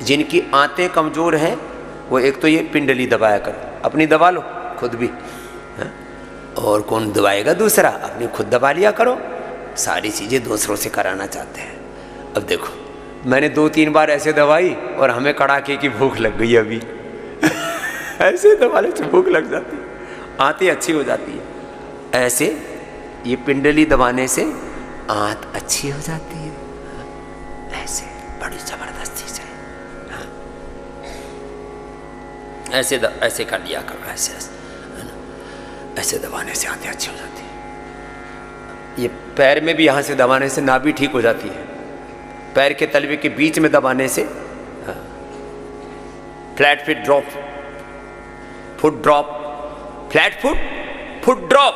जिनकी आंतें कमज़ोर हैं वो एक तो ये पिंडली दबाया करो, अपनी दबा लो खुद भी, है? और कौन दबाएगा दूसरा, अपनी खुद दबा लिया करो। सारी चीज़ें दूसरों से कराना चाहते हैं। अब देखो मैंने 2-3 बार ऐसे दबाई और हमें कड़ाके की भूख लग गई अभी ऐसे दबाने से भूख लग जाती है, आंतें अच्छी हो जाती है। ऐसे ये पिंडली दबाने से आंत अच्छी हो जाती है, ऐसे बड़ी जबरदस्ती से। ऐसे कर लिया करो, ऐसे है ना, ऐसे दबाने से आंतें अच्छी हो जाती है। ये पैर में भी यहाँ से दबाने से नाभि ठीक हो जाती है, पैर के तलवे के बीच में दबाने से flat foot drop, foot drop, flat foot, foot drop,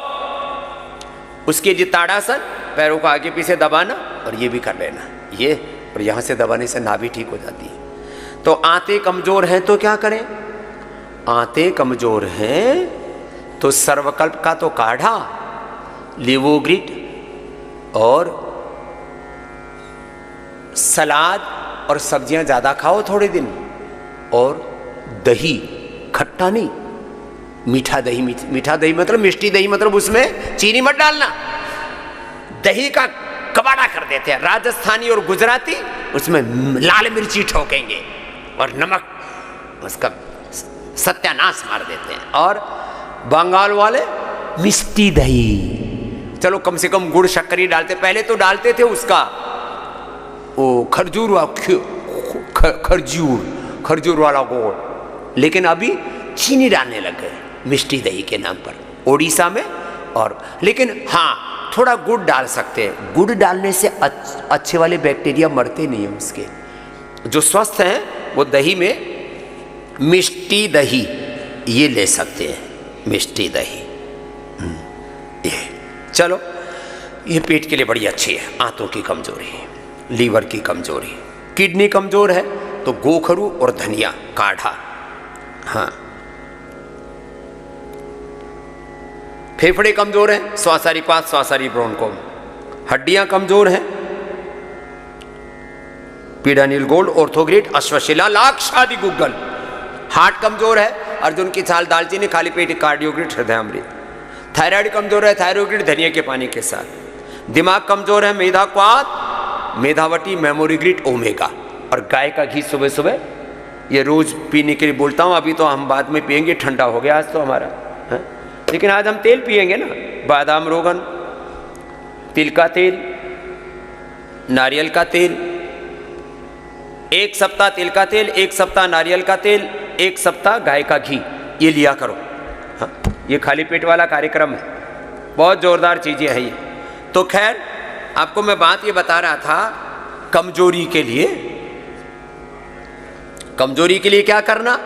उसके लिए ताड़ासन, पैरों को आगे पीछे दबाना और ये भी कर लेना, ये और यहाँ से दबाने से नाभि ठीक हो जाती है। तो आंतें कमजोर हैं तो क्या करें? आंतें कमजोर हैं तो सर्वकल्प का तो काढ़ा, लिवोग्रिट और सलाद और सब्जियां ज़्यादा खाओ थोड़े दिन, और दही, खट्टा नहीं, मीठा दही, मीठा दही मतलब मिष्टी दही, मतलब उसमें चीनी मत डालना, दही का कबाड़ा कर देते हैं राजस्थानी और गुजराती, उसमें लाल मिर्ची ठोकेंगे और नमक उसका सत्यानाश मार देते हैं। और बंगाल वाले मिष्टी दही, चलो कम से कम गुड़ शक्करी डालते, पहले तो डालते थे उसका वो खरजूर वाला गुड़, लेकिन अभी चीनी डालने लग गए मिष्टी दही के नाम पर ओडिशा में। और लेकिन हाँ थोड़ा गुड़ डाल सकते हैं, गुड़ डालने से अच्छे वाले बैक्टीरिया मरते नहीं हैं उसके, जो स्वस्थ हैं वो दही में मिष्टी दही ये ले सकते हैं, मिष्टी दही ये। चलो ये पेट के लिए बड़ी अच्छी है। आंतों की कमजोरी, लीवर की कमजोरी, किडनी कमजोर है तो गोखरू और धनिया काढ़ा, हाँ। फेफड़े कमजोर हैं, स्वासारी पास, स्वासारी ब्रोंकोम। हड्डियां कमजोर हैं, पीडानिल गोल्ड, ऑर्थोग्रेट, अश्वशिला, लाक्ष आदि गुग्गल। हार्ट कमजोर है, अर्जुन की छाल, दालचीनी, खाली पेट कार्डियोग्रिट, हृदयामृत। थायराइड कमजोर है, थायरोग्रिट धनिया के पानी के साथ। दिमाग कमजोर है, मेधा क्वाथ, मेधावटी, मेमोरीग्रिट, ओमेगा। और गाय का घी सुबह सुबह ये रोज पीने के लिए बोलता हूँ, अभी तो हम बाद में पियेंगे, ठंडा हो गया आज तो हमारा है? लेकिन आज हम तेल पियेंगे ना, बादाम रोगन, तिल का तेल, नारियल का तेल। 1 सप्ताह तिल का तेल, 1 सप्ताह नारियल का तेल, 1 सप्ताह गाय का घी, ये लिया करो। हाँ, ये खाली पेट वाला कार्यक्रम है, बहुत जोरदार चीजें हैं ये। तो खैर आपको मैं बात ये बता रहा था, कमजोरी के लिए, कमजोरी के लिए क्या करना?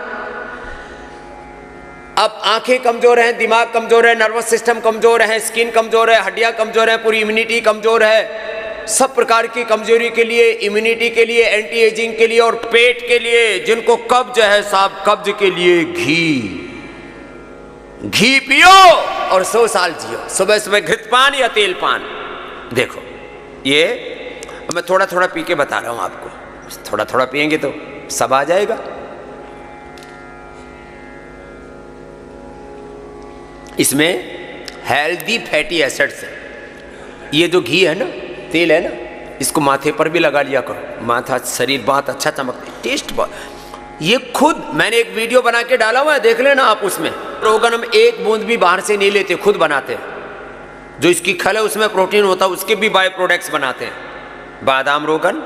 अब आंखें कमजोर हैं, दिमाग कमजोर है, नर्वस सिस्टम कमजोर है, स्किन कमजोर है, हड्डियां कमजोर है, पूरी इम्यूनिटी कमजोर है। सब प्रकार की कमजोरी के लिए, इम्यूनिटी के लिए, एंटी एजिंग के लिए और पेट के लिए, जिनको कब्ज है साहब, कब्ज के लिए घी पियो और 100 साल जियो। सुबह सुबह घृतपान या तेल पान। देखो ये मैं थोड़ा थोड़ा पी के बता रहा हूं आपको, थोड़ा थोड़ा पिएंगे तो सब आ जाएगा। इसमें हेल्दी फैटी एसिड्स है। ये जो घी है ना, तेल है ना, इसको माथे पर भी लगा लिया करो, माथा शरीर बहुत अच्छा चमकता है, टेस्ट बहुत। ये खुद मैंने एक वीडियो बना के डाला हुआ है, देख लेना आप। उसमें रोगन हम 1 बूंद भी बाहर से नहीं लेते, खुद बनाते हैं। जो इसकी खल है उसमें प्रोटीन होता है, उसके भी बाय प्रोडक्ट्स बनाते हैं। बादाम रोगन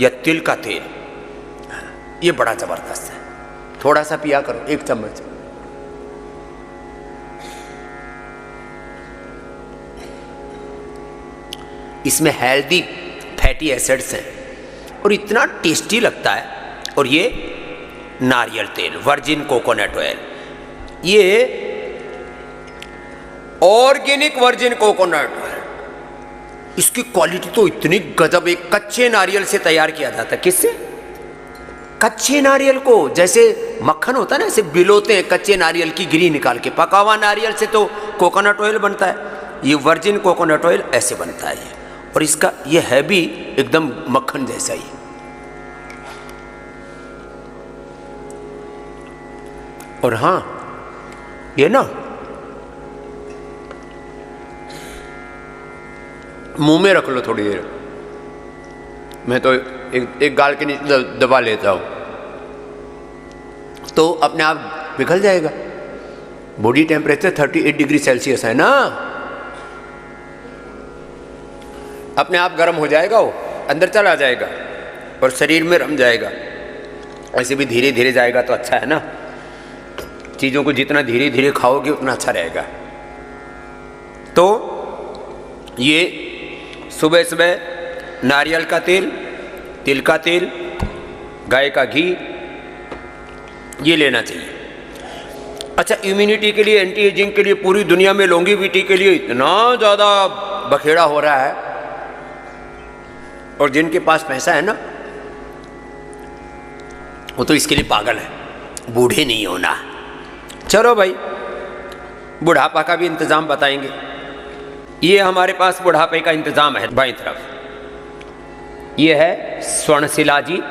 या तिल का तेल, ये बड़ा जबरदस्त है। थोड़ा सा पिया करो, 1 चम्मच। इसमें हेल्दी फैटी एसिड्स हैं और इतना टेस्टी लगता है। और ये नारियल तेल, वर्जिन कोकोनट ऑयल, ये ऑर्गेनिक वर्जिन कोकोनट ऑयल, इसकी क्वालिटी तो इतनी गजब। एक कच्चे नारियल से तैयार किया जाता है। किससे? कच्चे नारियल को, जैसे मक्खन होता है ना, ऐसे बिलोते हैं कच्चे नारियल की गिरी निकाल के। पका हुआ नारियल से तो कोकोनट ऑयल बनता है, ये वर्जिन कोकोनट ऑयल ऐसे बनता है ये। और इसका ये है भी एकदम मक्खन जैसा ही। और हाँ, ये ना मुंह में रख लो थोड़ी देर। मैं तो एक गाल के नीचे दबा लेता हूं तो अपने आप पिघल जाएगा। बॉडी टेम्परेचर 38 डिग्री सेल्सियस है ना, अपने आप गर्म हो जाएगा, वो अंदर चला जाएगा और शरीर में रम जाएगा। ऐसे भी धीरे धीरे जाएगा तो अच्छा है ना। चीज़ों को जितना धीरे धीरे खाओगे उतना अच्छा रहेगा। तो ये सुबह सुबह नारियल का तेल, तिल का तेल, गाय का घी, ये लेना चाहिए। अच्छा, इम्यूनिटी के लिए, एंटी एजिंग के लिए पूरी दुनिया में लॉन्गेविटी के लिए इतना ज़्यादा बखेड़ा हो रहा है, और जिनके पास पैसा है ना वो तो इसके लिए पागल है, बूढ़े नहीं होना। चलो भाई, बुढ़ापा का भी इंतज़ाम बताएंगे। ये हमारे पास बुढ़ापे का इंतज़ाम है बाईं तरफ। ये है स्वर्ण शिलाजीत।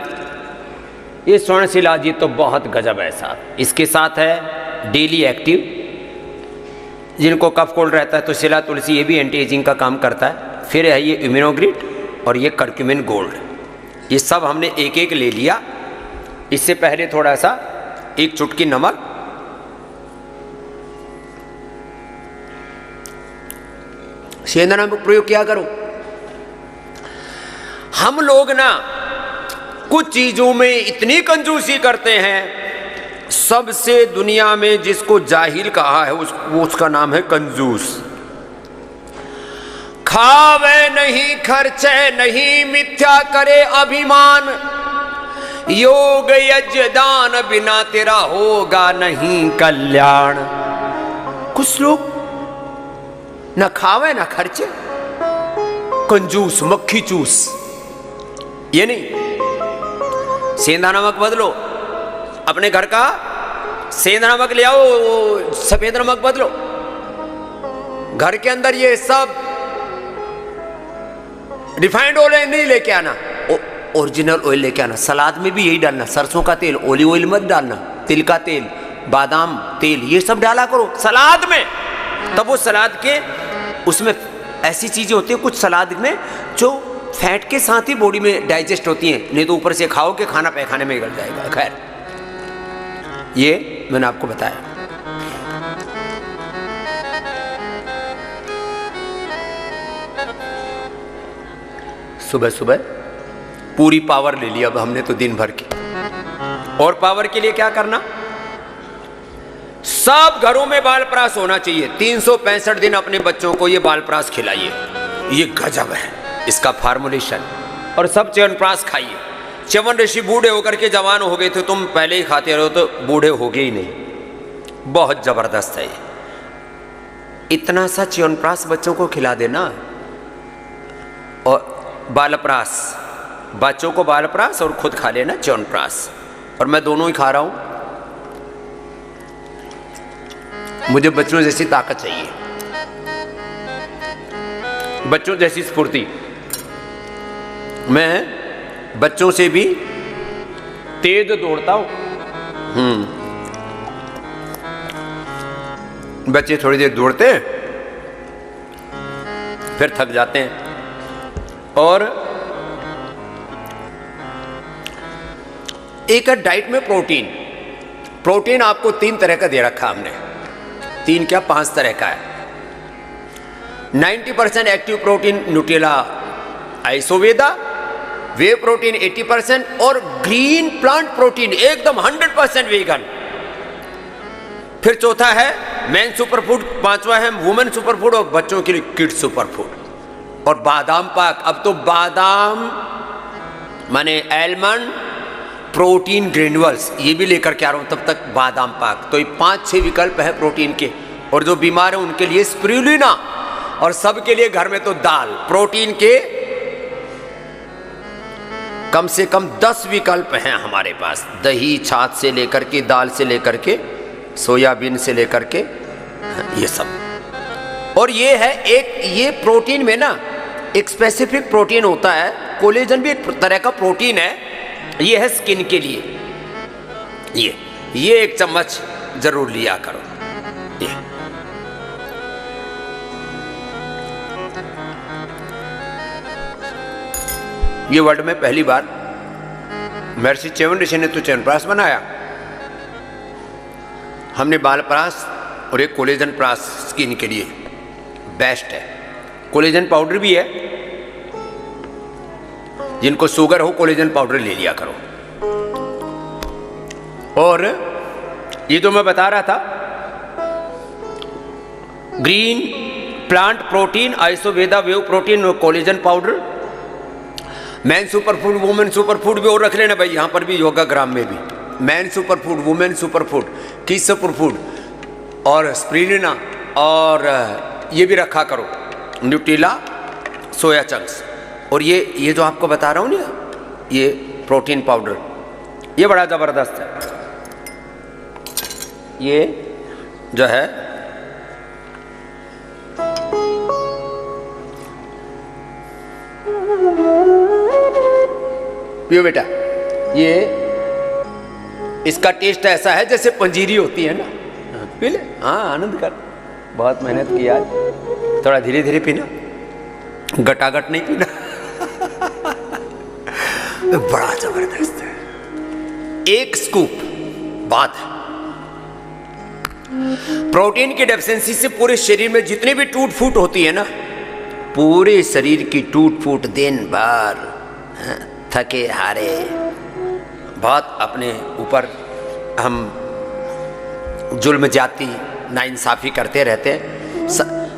ये स्वर्ण शिलाजीत तो बहुत गजब है साहब। इसके साथ है डेली एक्टिव, जिनको कफ कोल्ड रहता है तो शिला तुलसी, ये भी एंटी एजिंग का काम करता है। फिर है ये इम्यूनोग्रिड और ये कर्क्यूमिन गोल्ड। ये सब हमने एक एक ले लिया। इससे पहले थोड़ा सा एक चुटकी नमक, सेंधा नमक प्रयोग किया करो। हम लोग ना कुछ चीजों में इतनी कंजूसी करते हैं, सबसे दुनिया में जिसको जाहिल कहा है उसका नाम है कंजूस। खावे नहीं, खर्चे नहीं, मिथ्या करे अभिमान, योग यज्ञ दान बिना तेरा होगा नहीं कल्याण। कुछ लोग ना खावे ना खर्चे, कंजूस, मक्खी चूस। ये नहीं, सेंधा नमक बदलो, अपने घर का सेंधा नमक ले आओ, सफेद नमक बदलो। घर के अंदर ये सब रिफाइंड ऑयल नहीं लेके आना, ओरिजिनल ऑयल लेके आना। सलाद में भी यही डालना, सरसों का तेल, ओलिव ऑयल मत डालना, तिल का तेल, बादाम तेल, ये सब डाला करो सलाद में। तब वो सलाद के उसमें ऐसी चीजें होती हैं कुछ सलाद में जो फैट के साथ ही बॉडी में डाइजेस्ट होती हैं, नहीं तो ऊपर से खाओगे खाना पैखाने में निकल जाएगा। खैर, ये मैंने आपको बताया। सुबह सुबह पूरी पावर ले लिया अब हमने तो दिन भर की। और पावर के लिए क्या करना, सब घरों में बालप्रास होना चाहिए। 365 दिन अपने बच्चों को ये बालप्रास खिलाइए, ये गजब है इसका फार्मूलेशन। और सब च्यवनप्राश खाइए। च्यवन ऋषि बूढ़े होकर के जवान हो गए थे, तुम पहले ही खाते रहो तो बूढ़े हो गए ही नहीं। बहुत जबरदस्त है ये। इतना सा च्यवनप्राश बच्चों को खिला देना। और बालप्रास, बच्चों को बालप्रास और खुद खा लेना च्यवनप्राश। और मैं दोनों ही खा रहा हूं। मुझे बच्चों जैसी ताकत चाहिए, बच्चों जैसी स्फूर्ति। मैं बच्चों से भी तेज दौड़ता हूं। बच्चे थोड़ी देर दौड़ते हैं फिर थक जाते हैं। और एक है डाइट में प्रोटीन। प्रोटीन आपको 3 तरह का दे रखा हमने, 3 क्या 5 तरह का है। 90% एक्टिव प्रोटीन न्यूट्रेला आइसोवेदा, वे प्रोटीन 80% और ग्रीन प्लांट प्रोटीन एकदम 100% वीगन। फिर चौथा है मैन सुपरफूड, 5वां है वुमेन सुपरफूड और बच्चों के लिए किड्स सुपरफूड। और बादाम पाक, अब तो बादाम माने एलमंड प्रोटीन ग्रेन्युअल्स ये भी लेकर के आ रहा हूं, तब तक बादाम पाक। तो ये 5-6 विकल्प है प्रोटीन के। और जो बीमार है उनके लिए स्पिरुलिना, और सबके लिए घर में तो दाल। प्रोटीन के कम से कम 10 विकल्प हैं हमारे पास। दही, छाछ से लेकर के, दाल से लेकर के, सोयाबीन से लेकर के, ये सब। और ये है एक, ये प्रोटीन में ना एक स्पेसिफिक प्रोटीन होता है, कोलेजन भी एक तरह का प्रोटीन है। ये है स्किन के लिए। ये 1 चम्मच जरूर लिया करो। ये वर्ल्ड में पहली बार महर्षि च्यवन ऋषि ने तो च्यवनप्राश बनाया। हमने बालप्राश और एक कोलेजन प्राश स्किन के लिए बेस्ट है। कोलेजन पाउडर भी है, जिनको शुगर हो कोलेजन पाउडर ले लिया करो। और ये जो मैं बता रहा था, ग्रीन प्लांट प्रोटीन आइसोवेदा वेव प्रोटीन और collagen powder, man super food women super food भी और रख लेना भाई, यहां पर भी योगा ग्राम में भी man super food women super food kids super food और स्प्रिलिना, और ये भी रखा करो न्यूट्रिला सोया चंक्स। और ये जो आपको बता रहा हूं ना, ये प्रोटीन पाउडर, ये बड़ा जबरदस्त है। ये जो है पियो बेटा, ये इसका टेस्ट ऐसा है जैसे पंजीरी होती है ना, पी ले। हाँ आनंद कर, बहुत मेहनत की आज, थोड़ा धीरे धीरे पीना, गटागट नहीं पीना। बड़ा जबरदस्त है, एक स्कूप बात है। प्रोटीन की डेफिशिएंसी से पूरे शरीर में जितनी भी टूट फूट होती है ना, पूरे शरीर की टूट फूट, दिन भर थके हारे, बहुत अपने ऊपर हम जुल्म जाती नाइंसाफी करते रहते हैं।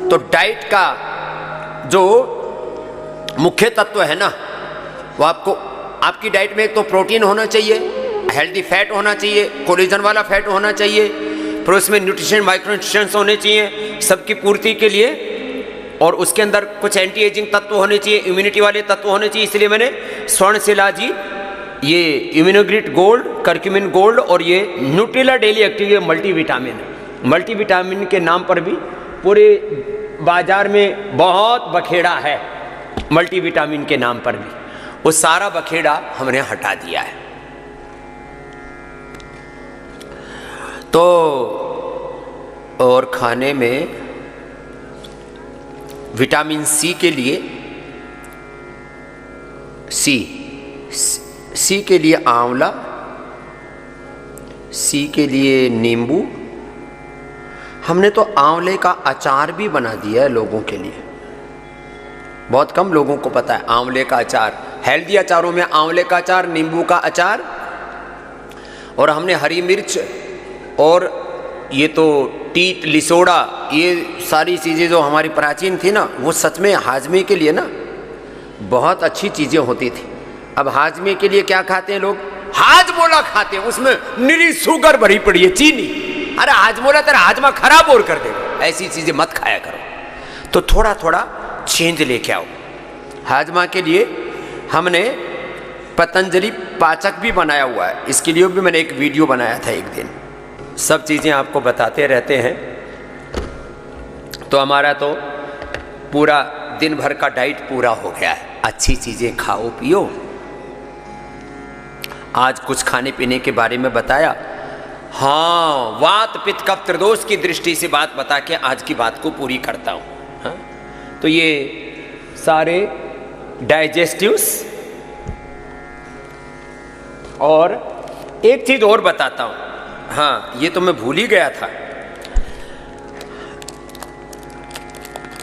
तो डाइट का जो मुख्य तत्व है ना, वो आपकी डाइट में एक तो प्रोटीन होना चाहिए, हेल्दी फैट होना चाहिए, कोलेजन वाला फैट होना चाहिए, फिर उसमें न्यूट्रिशन माइक्रोन्यूट्रिएंट्स होने चाहिए सबकी पूर्ति के लिए, और उसके अंदर कुछ एंटी एजिंग तत्व होने चाहिए, इम्यूनिटी वाले तत्व होने चाहिए। इसलिए मैंने स्वर्णशिला जी, ये इम्यूनोग्रिट गोल्ड, करक्यूमिन गोल्ड और ये न्यूट्रिला डेली एक्टिव, ये मल्टीविटामिन के नाम पर भी पूरे बाजार में बहुत बखेड़ा है, मल्टीविटामिन के नाम पर भी। वो सारा बखेड़ा हमने हटा दिया है। तो और खाने में विटामिन सी के लिए सी के लिए आंवला, सी के लिए नींबू। हमने तो आंवले का अचार भी बना दिया है लोगों के लिए, बहुत कम लोगों को पता है आंवले का अचार। हेल्दी अचारों में आंवले का अचार, नींबू का अचार, और हमने हरी मिर्च और ये तो टीट लिसोड़ा, ये सारी चीज़ें जो हमारी प्राचीन थी ना, वो सच में हाजमे के लिए ना बहुत अच्छी चीज़ें होती थी। अब हाजमे के लिए क्या खाते हैं लोग? हाजमोला खाते हैं, उसमें निरी शुगर भरी पड़ी है, चीनी। अरे हाजमोला तेरा हाजमा खराब और कर देगा, ऐसी चीज़ें मत खाया करो। तो थोड़ा थोड़ा चेंज लेके आओ। हाजमा के लिए हमने पतंजलि पाचक भी बनाया हुआ है, इसके लिए भी मैंने एक वीडियो बनाया था एक दिन। सब चीज़ें आपको बताते रहते हैं। तो हमारा तो पूरा दिन भर का डाइट पूरा हो गया है। अच्छी चीज़ें खाओ पियो। आज कुछ खाने पीने के बारे में बताया। हाँ, वात पित्त कफ त्रिदोष की दृष्टि से बात बता के आज की बात को पूरी करता हूँ। हाँ? तो ये सारे डाइजेस्टिव्स, और एक चीज़ और बताता हूँ। हाँ, ये तो मैं भूल ही गया था।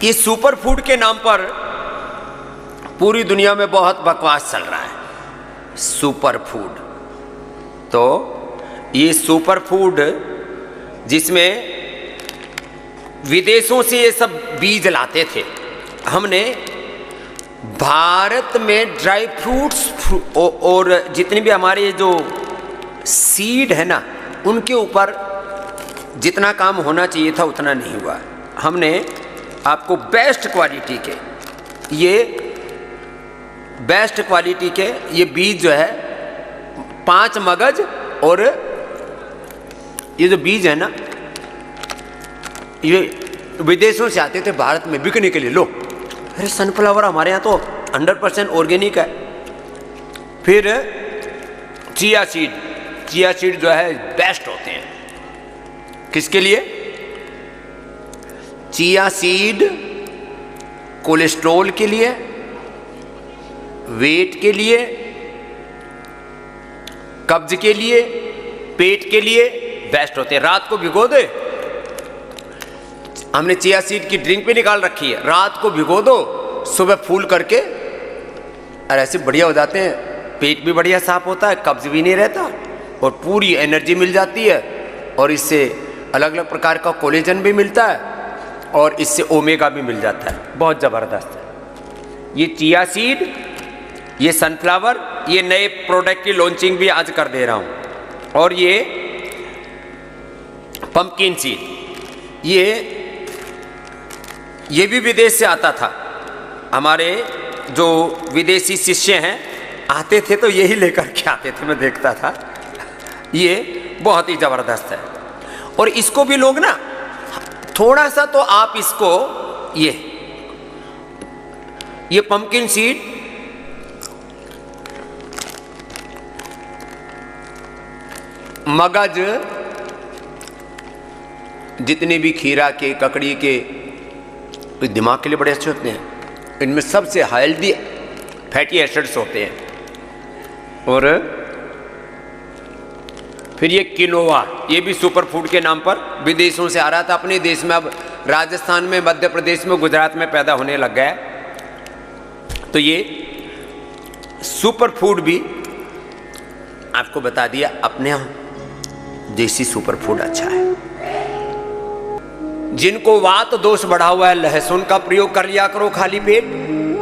ये सुपर फूड के नाम पर पूरी दुनिया में बहुत बकवास चल रहा है। सुपर फूड, तो ये सुपर फूड जिसमें विदेशों से ये सब बीज लाते थे, हमने भारत में ड्राई फ्रूट्स और जितने भी हमारे जो सीड है ना, उनके ऊपर जितना काम होना चाहिए था उतना नहीं हुआ। हमने आपको बेस्ट क्वालिटी के ये बीज जो है 5 मगज, और ये जो बीज है ना, ये विदेशों से आते थे भारत में बिकने के लिए। लो, अरे सनफ्लावर हमारे यहाँ तो 100% ऑर्गेनिक है। फिर चिया सीड जो है बेस्ट होते हैं। किसके लिए? चिया सीड कोलेस्ट्रॉल के लिए, वेट के लिए, कब्ज के लिए, पेट के लिए बेस्ट होते हैं। रात को भिगो दे, हमने चिया सीड की ड्रिंक भी निकाल रखी है, रात को भिगो दो, सुबह फूल करके और ऐसे बढ़िया हो जाते हैं। पेट भी बढ़िया साफ होता है, कब्ज भी नहीं रहता और पूरी एनर्जी मिल जाती है और इससे अलग अलग प्रकार का कोलेजन भी मिलता है और इससे ओमेगा भी मिल जाता है। बहुत ज़बरदस्त है ये चिया सीड, ये सनफ्लावर, ये नए प्रोडक्ट की लॉन्चिंग भी आज कर दे रहा हूँ। और ये पंपकिन सीड, ये भी विदेश से आता था। हमारे जो विदेशी शिष्य हैं आते थे तो यही लेकर के आते थे, मैं देखता था। ये बहुत ही ज़बरदस्त है और इसको भी लोग ना थोड़ा सा तो आप इसको ये पंपकिन सीड मगज, जितने भी खीरा के, ककड़ी के, तो दिमाग के लिए बड़े अच्छे होते हैं। इनमें सबसे हेल्दी फैटी एसिड्स होते हैं। और फिर ये किनोवा, ये भी सुपर फूड के नाम पर विदेशों से आ रहा था, अपने देश में अब राजस्थान में, मध्य प्रदेश में, गुजरात में पैदा होने लग गया है। तो ये सुपर फूड भी आपको बता दिया, अपने यहाँ देसी सुपर फूड अच्छा है। जिनको वात दोष बढ़ा हुआ है, लहसुन का प्रयोग कर लिया करो खाली पेट,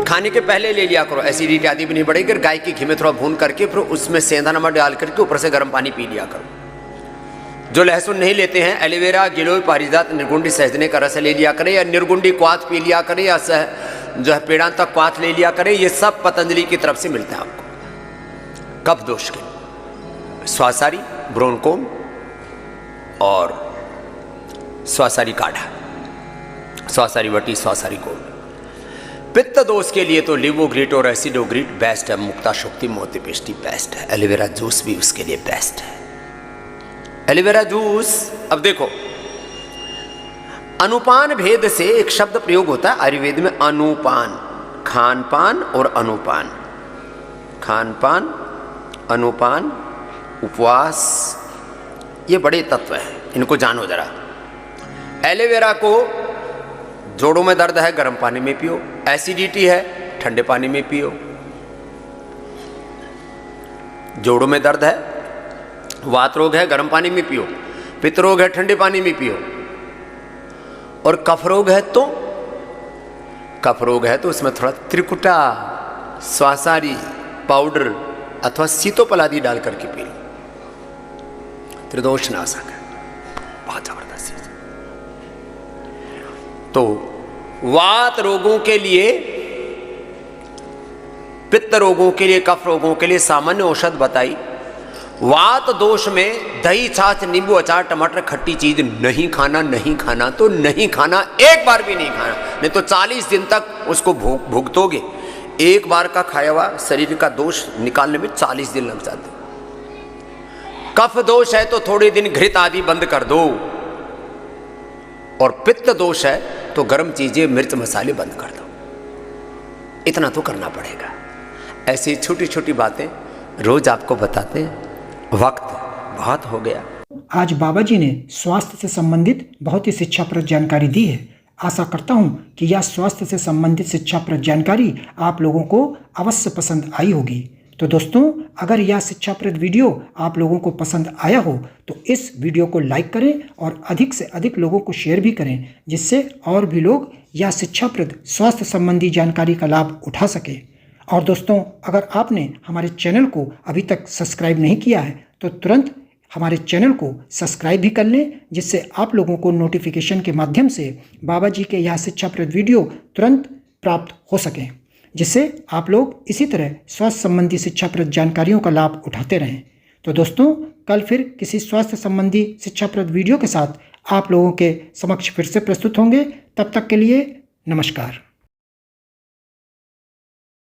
खाने के पहले ले लिया करो, एसिडिटी आदि भी नहीं बढ़ेगी। गाय की घी में थोड़ा भून करके फिर उसमें सेंधा नमक डाल करके ऊपर से गर्म पानी पी लिया करो। जो लहसुन नहीं लेते हैं, एलोवेरा, गिलोय, पारिजात, निर्गुंडी, सहजने का रस ले लिया करें या निर्गुंडी क्वाथ पी लिया करें या जो है पेड़ांतक क्वाथ ले लिया करें। ये सब पतंजलि की तरफ से मिलते हैं आपको कफ दोष के। स्वासारी, ब्रोनकोम और स्वासारी काढ़ा, स्वासारी वटी, स्वासारी गोल्ड। पित्त दोष के लिए तो लिवोग्रिट और एसिडोग्रिट बेस्ट है। मुक्ता शक्ति, मोती पेस्टी बेस्ट है। एलोवेरा जूस भी उसके लिए बेस्ट है। एलोवेरा जूस, अब देखो अनुपान भेद से एक शब्द प्रयोग होता है आयुर्वेद में, अनुपान, खान पान और अनुपान। खान पान, अनुपान, उपवास, ये बड़े तत्व हैं, इनको जानो जरा। एलोवेरा को जोड़ों में दर्द है, गर्म पानी में पियो। एसिडिटी है, ठंडे पानी में पियो। जोड़ों में दर्द है, वात रोग है, गर्म पानी में पियो। पित्त रोग है, ठंडे पानी में पियो। और कफ रोग है तो उसमें थोड़ा त्रिकुटा, स्वासारी पाउडर अथवा सीतोपल आदि डाल करके पी लो। त्रिदोष नाशक है, बहुत जबरदस्त चीज। तो वात रोगों के लिए, पित्त रोगों के लिए, कफ रोगों के लिए सामान्य औषध बताई। वात दोष में दही, छाछ, नींबू, अचार, टमाटर, खट्टी चीज नहीं खाना। नहीं खाना तो नहीं खाना, एक बार भी नहीं खाना, नहीं तो 40 दिन तक उसको भुगतोगे। एक बार का खाया हुआ शरीर का दोष निकालने में 40 दिन लग जाते। कफ दोष है तो थोड़े दिन घृत आदि बंद कर दो, और पित्त दोष है तो गर्म चीजें, मिर्च मसाले बंद कर दो। इतना तो करना पड़ेगा। ऐसी छोटी छोटी बातें रोज आपको बताते हैं। वक्त बहुत हो गया। आज बाबा जी ने स्वास्थ्य से संबंधित बहुत ही शिक्षाप्रद जानकारी दी है। आशा करता हूं कि यह स्वास्थ्य से संबंधित शिक्षाप्रद जानकारी आप लोगों को अवश्य पसंद आई होगी। तो दोस्तों, अगर यह शिक्षाप्रद वीडियो आप लोगों को पसंद आया हो तो इस वीडियो को लाइक करें और अधिक से अधिक लोगों को शेयर भी करें, जिससे और भी लोग यह शिक्षाप्रद स्वास्थ्य संबंधी जानकारी का लाभ उठा सकें। और दोस्तों, अगर आपने हमारे चैनल को अभी तक सब्सक्राइब नहीं किया है तो तुरंत हमारे चैनल को सब्सक्राइब भी कर लें, जिससे आप लोगों को नोटिफिकेशन के माध्यम से बाबा जी के यह शिक्षाप्रद वीडियो तुरंत प्राप्त हो सकें, जिससे आप लोग इसी तरह स्वास्थ्य संबंधी शिक्षाप्रद जानकारियों का लाभ उठाते रहें। तो दोस्तों, कल फिर किसी स्वास्थ्य संबंधी शिक्षाप्रद वीडियो के साथ आप लोगों के समक्ष फिर से प्रस्तुत होंगे। तब तक के लिए नमस्कार।